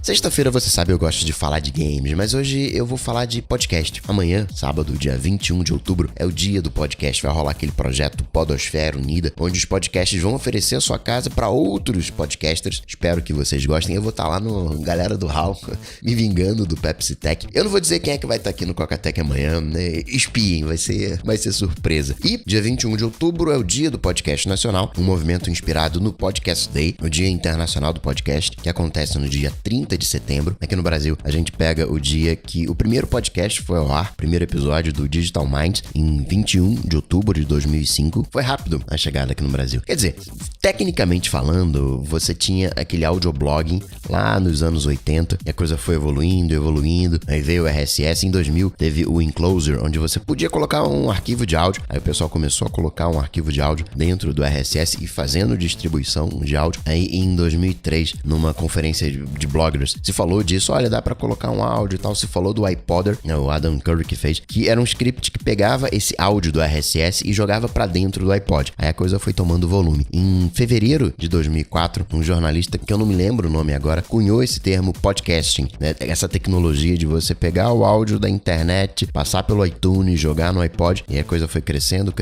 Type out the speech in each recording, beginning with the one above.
Sexta-feira, você sabe, eu gosto de falar de games, mas hoje eu vou falar de podcast. Amanhã, sábado, dia 21 de outubro, é o dia do podcast. Vai rolar aquele projeto Podosfera Unida, onde os podcasts vão oferecer a sua casa para outros podcasters. Espero que vocês gostem. Eu vou estar lá no Galera do Hall, me vingando do Pepsi Tech. Eu não vou dizer quem é que vai estar aqui no Coca-Tech amanhã, né? Espiem, vai ser surpresa. E dia 21 de outubro é o dia do podcast nacional, um movimento inspirado no Podcast Day, o Dia Internacional do Podcast, que acontece no dia 30 de setembro. Aqui no Brasil, a gente pega o dia que o primeiro podcast foi ao ar, primeiro episódio do Digital Minds, em 21 de outubro de 2005. Foi rápido a chegada aqui no Brasil. Quer dizer, tecnicamente falando, você tinha aquele audioblogging lá nos anos 80, e a coisa foi evoluindo, aí veio o RSS. Em 2000, teve o Enclosure, onde você podia colocar um arquivo de áudio. Aí o pessoal começou a colocar um arquivo de áudio dentro do RSS e fazendo distribuição de áudio. Aí em 2003, numa conferência de bloggers, se falou disso, olha, dá pra colocar um áudio e tal. Se falou do iPodder, né, o Adam Curry que fez, que era um script que pegava esse áudio do RSS e jogava pra dentro do iPod. Aí a coisa foi tomando volume. Em fevereiro de 2004, um jornalista, que eu não me lembro o nome agora, cunhou esse termo podcasting, né? Essa tecnologia de você pegar o áudio da internet, passar pelo iTunes, jogar no iPod, e a coisa foi crescendo,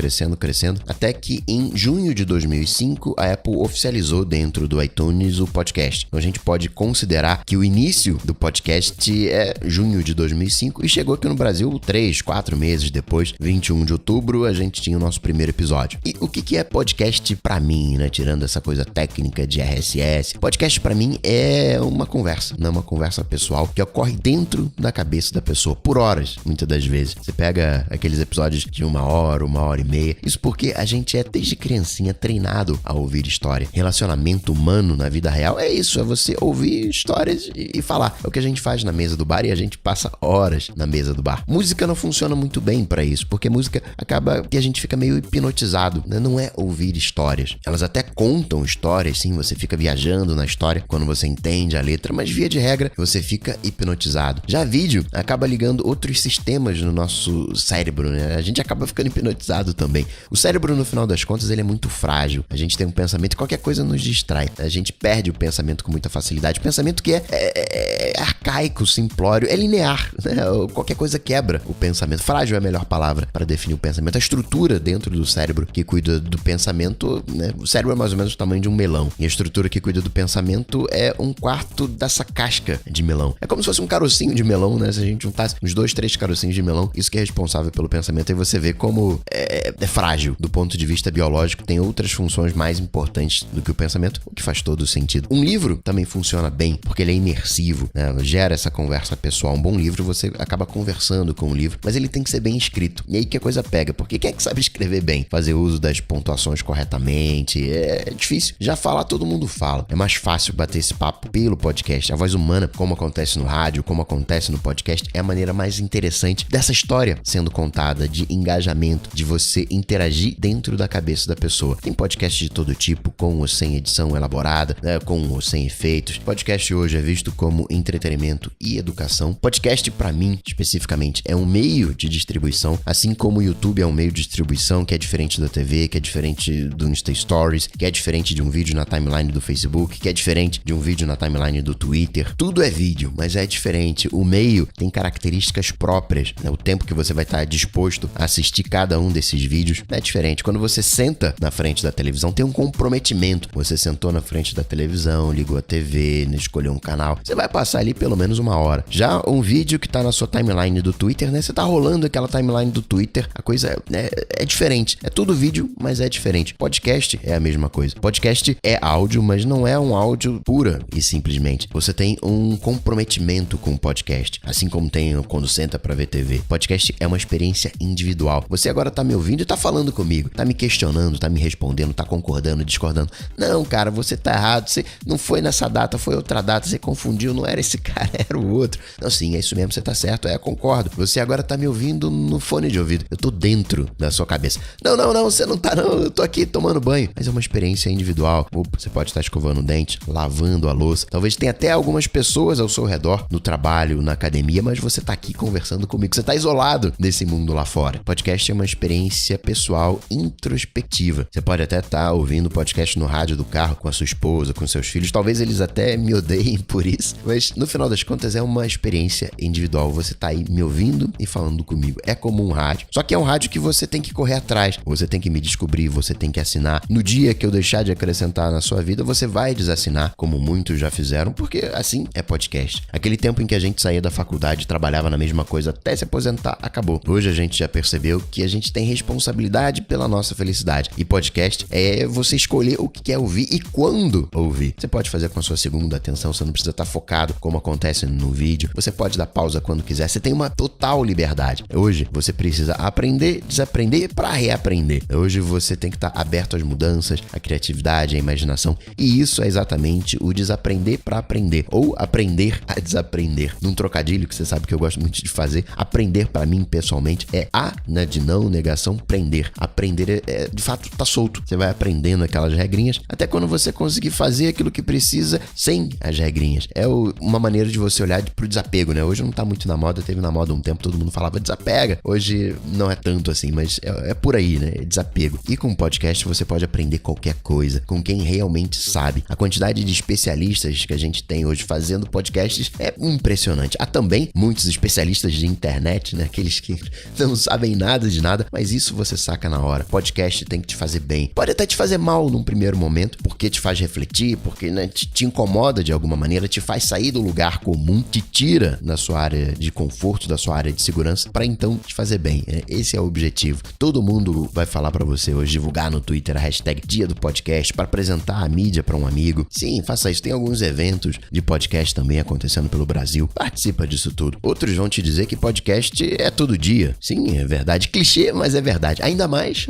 até que em junho de 2005, a Apple oficializou dentro do iTunes o podcast. Então a gente pode considerar que o início do podcast é junho de 2005 e chegou aqui no Brasil 3-4 meses depois, 21 de outubro, a gente tinha o nosso primeiro episódio. E o que é podcast pra mim, né? Tirando essa coisa técnica de RSS, podcast pra mim é uma conversa, né? Uma conversa pessoal que ocorre dentro da cabeça da pessoa, por horas, muitas das vezes. Você pega aqueles episódios de 1 hora e meia. Isso porque a gente é, desde criancinha, treinado a ouvir história. Relacionamento humano na vida real é isso, é você ouvir histórias e falar. É o que a gente faz na mesa do bar e a gente passa horas na mesa do bar. Música não funciona muito bem pra isso, porque música acaba que a gente fica meio hipnotizado, né? Não é ouvir histórias. Elas até contam histórias, sim, você fica viajando na história quando você entende a letra, mas via de regra, você fica hipnotizado. Já vídeo acaba ligando outros sistemas no nosso cérebro, né? A gente acaba ficando hipnotizado também. O cérebro, no final das contas, ele é muito frágil. A gente tem um pensamento e qualquer coisa nos distrai. A gente perde o pensamento com muita facilidade. O pensamento que é arcaico, simplório, é linear, né? Qualquer coisa quebra o pensamento. Frágil é a melhor palavra para definir o pensamento. A estrutura dentro do cérebro que cuida do pensamento, né? O cérebro é mais ou menos o tamanho de um melão. E a estrutura que cuida do pensamento é 1/4 dessa casca de melão. É como se fosse um carocinho de melão, né? Se a gente juntasse uns 2-3 carocinhos de melão, isso que é responsável pelo pensamento. Aí você vê como é frágil do ponto de vista biológico. Tem outras funções mais importantes do que o pensamento, o que faz todo o sentido. Um livro também funciona bem, porque ele é imersivo, né? Gera essa conversa pessoal. Um bom livro, você acaba conversando com o livro, mas ele tem que ser bem escrito. E aí que a coisa pega, porque quem é que sabe escrever bem? Fazer uso das pontuações corretamente, é difícil. Já falar, todo mundo fala. É mais fácil bater esse papo pelo podcast. A voz humana, como acontece no rádio, como acontece no podcast, é a maneira mais interessante dessa história sendo contada, de engajamento, de você interagir dentro da cabeça da pessoa. Tem podcast de todo tipo, com ou sem edição elaborada, né, com ou sem efeitos. Podcast hoje é visto como entretenimento e educação. Podcast, pra mim, especificamente, é um meio de distribuição, assim como o YouTube é um meio de distribuição que é diferente da TV, que é diferente do Insta Stories, que é diferente de um vídeo na timeline do Facebook, que é diferente de um vídeo na timeline do Twitter. Tudo é vídeo, mas é diferente. O meio tem características próprias, né? O tempo que você vai estar disposto a assistir cada um desses vídeos é diferente. Quando você senta na frente da televisão, tem um comprometimento. Você sentou na frente da televisão, ligou a TV, escolheu um canal, você vai passar ali pelo menos 1 hora. Já um vídeo que tá na sua timeline do Twitter, né? Você tá rolando aquela timeline do Twitter, a coisa é diferente. É tudo vídeo, mas é diferente. Podcast é a mesma coisa. Podcast é áudio, mas não é um áudio pura e simplesmente. Você tem um comprometimento com o podcast, assim como tem quando senta pra ver TV. Podcast é uma experiência individual. Você agora tá me ouvindo e tá falando comigo, tá me questionando, tá me respondendo, tá concordando, discordando. Não, cara, você tá errado, você não foi nessa data, foi outra data, você confundiu, não era esse cara, era o outro. Não, sim, é isso mesmo, você tá certo, concordo. Você agora tá me ouvindo no fone de ouvido. Eu tô dentro da sua cabeça. Não, você não tá não, eu tô aqui tomando banho. Mas é uma experiência individual. Você pode estar escovando o dente, lavando a louça. Talvez tenha até algumas pessoas ao seu redor, no trabalho, na academia, mas você tá aqui conversando comigo. Você tá isolado desse mundo lá fora. Podcast é uma experiência experiência pessoal introspectiva. Você pode até estar ouvindo podcast no rádio do carro com a sua esposa, com seus filhos. Talvez eles até me odeiem por isso, mas no final das contas é uma experiência individual. Você tá aí me ouvindo e falando comigo. É como um rádio. Só que é um rádio que você tem que correr atrás. Você tem que me descobrir, você tem que assinar. No dia que eu deixar de acrescentar na sua vida, você vai desassinar, como muitos já fizeram, porque assim é podcast. Aquele tempo em que a gente saía da faculdade e trabalhava na mesma coisa até se aposentar, acabou. Hoje a gente já percebeu que a gente tem responsabilidade pela nossa felicidade. E podcast é você escolher o que quer ouvir e quando ouvir. Você pode fazer com a sua segunda atenção, você não precisa estar focado como acontece no vídeo. Você pode dar pausa quando quiser. Você tem uma total liberdade. Hoje você precisa aprender, desaprender para reaprender. Hoje você tem que estar aberto às mudanças, à criatividade, à imaginação. E isso é exatamente o desaprender para aprender, ou aprender a desaprender. Num trocadilho que você sabe que eu gosto muito de fazer, aprender para mim pessoalmente é né, de não, negação, prender. Aprender é de fato tá solto. Você vai aprendendo aquelas regrinhas até quando você conseguir fazer aquilo que precisa sem as regrinhas. É uma maneira de você olhar pro desapego, né? Hoje não tá muito na moda, teve na moda um tempo, todo mundo falava desapega. Hoje não é tanto assim, mas é por aí, né? É desapego. E com o podcast você pode aprender qualquer coisa, com quem realmente sabe. A quantidade de especialistas que a gente tem hoje fazendo podcasts é impressionante. Há também muitos especialistas de internet, né? Aqueles que não sabem nada de nada, mas isso você saca na hora. Podcast tem que te fazer bem. Pode até te fazer mal num primeiro momento, porque te faz refletir, porque né, te incomoda de alguma maneira, te faz sair do lugar comum, te tira da sua área de conforto, da sua área de segurança, para então te fazer bem. Esse é o objetivo. Todo mundo vai falar para você hoje, divulgar no Twitter a hashtag Dia do Podcast, para apresentar a mídia para um amigo. Sim, faça isso. Tem alguns eventos de podcast também acontecendo pelo Brasil. Participa disso tudo. Outros vão te dizer que podcast é todo dia. Sim, é verdade. Clichê, mas é verdade. Ainda mais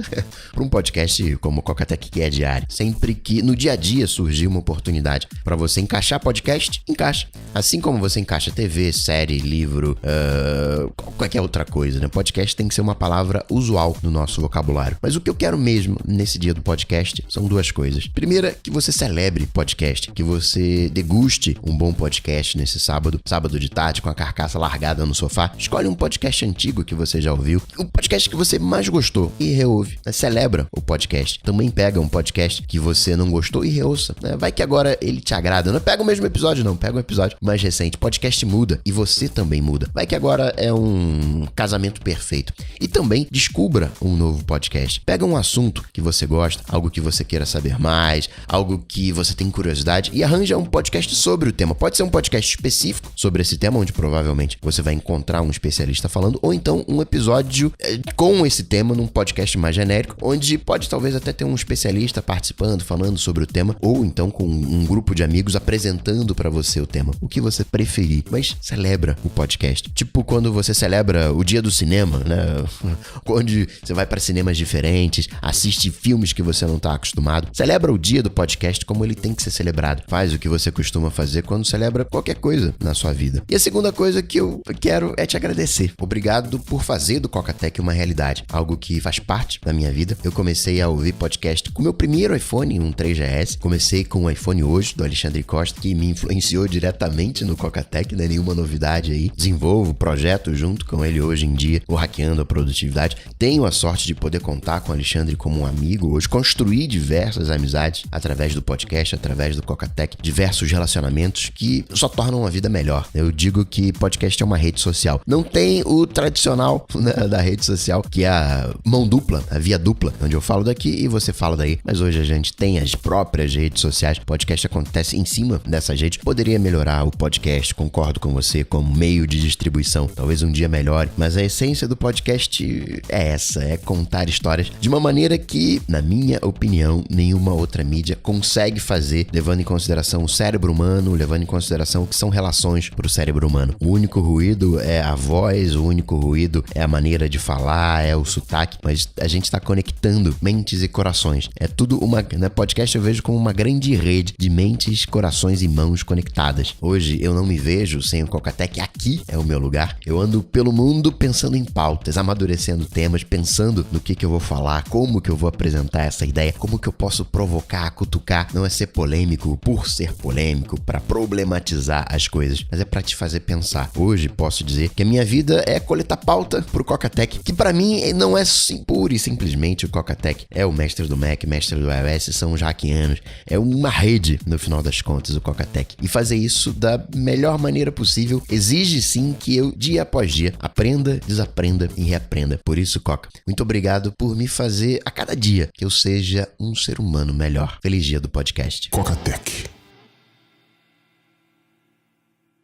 para um podcast como o Cocatec, que é diário. Sempre que no dia a dia surgir uma oportunidade para você encaixar podcast, encaixa. Assim como você encaixa TV, série, livro, qualquer outra coisa, né? Podcast tem que ser uma palavra usual no nosso vocabulário. Mas o que eu quero mesmo nesse dia do podcast são duas coisas. Primeira, que você celebre podcast, que você deguste um bom podcast nesse sábado de tarde, com a carcaça largada no sofá. Escolhe um podcast antigo que você já ouviu, o podcast que você mais gostou e reouve. Celebra o podcast. Também pega um podcast que você não gostou e reouça. Vai que agora ele te agrada. Não pega o mesmo episódio, não. Pega um episódio mais recente. Podcast muda e você também muda. Vai que agora é um casamento perfeito. E também descubra um novo podcast. Pega um assunto que você gosta, algo que você queira saber mais, algo que você tem curiosidade e arranja um podcast sobre o tema. Pode ser um podcast específico sobre esse tema, onde provavelmente você vai encontrar um especialista falando, ou então um episódio com esse tema num podcast mais genérico, onde pode talvez até ter um especialista participando, falando sobre o tema, ou então com um grupo de amigos apresentando pra você o tema, o que você preferir, mas celebra o podcast. Tipo quando você celebra o dia do cinema, né? Onde você vai pra cinemas diferentes, assiste filmes que você não tá acostumado. Celebra o dia do podcast como ele tem que ser celebrado. Faz o que você costuma fazer quando celebra qualquer coisa na sua vida. E a segunda coisa que eu quero é te agradecer. Obrigado por fazer do Cocatec uma realidade, algo que faz parte da minha vida. Eu comecei a ouvir podcast com meu primeiro iPhone, um 3GS. Comecei com o iPhone hoje, do Alexandre Costa, que me influenciou diretamente no Cocatec, não é nenhuma novidade aí. Desenvolvo projeto junto com ele hoje em dia, o Hackeando a Produtividade. Tenho a sorte de poder contar com o Alexandre como um amigo hoje, construir diversas amizades através do podcast, através do Cocatec, diversos relacionamentos que só tornam a vida melhor. Eu digo que podcast é uma rede social. Não tem o tradicional, né, da rede social, que é a mão dupla, a via dupla, onde eu falo daqui e você fala daí. Mas hoje a gente tem as próprias redes sociais. O podcast acontece em cima dessas redes. Poderia melhorar o podcast, concordo com você, como meio de distribuição. Talvez um dia melhore, mas a essência do podcast é essa, é contar histórias de uma maneira que, na minha opinião, nenhuma outra mídia consegue fazer, levando em consideração o cérebro humano, levando em consideração o que são relações para o cérebro humano. O único ruído é a voz, o único ruído é a maneira de falar, é o sotaque, mas a gente está conectando mentes e corações. É tudo na podcast eu vejo como uma grande rede de mentes, corações e mãos conectadas. Hoje eu não me vejo sem o Cocatec, aqui é o meu lugar. Eu ando pelo mundo pensando em pautas, amadurecendo temas, pensando no que eu vou falar, como que eu vou apresentar essa ideia, como que eu posso provocar, cutucar. Não é ser polêmico por ser polêmico, para problematizar as coisas, mas é para te fazer pensar. Hoje posso dizer que a minha vida é coletar pauta pro Cocatec, que para mim não é sim, pura e simplesmente o Cocatec é o mestre do Mac, mestre do iOS, são os hackianos. É uma rede, no final das contas, o Cocatec. E fazer isso da melhor maneira possível exige sim que eu, dia após dia, aprenda, desaprenda e reaprenda. Por isso, Coca, muito obrigado por me fazer a cada dia que eu seja um ser humano melhor. Feliz dia do podcast. Cocatec.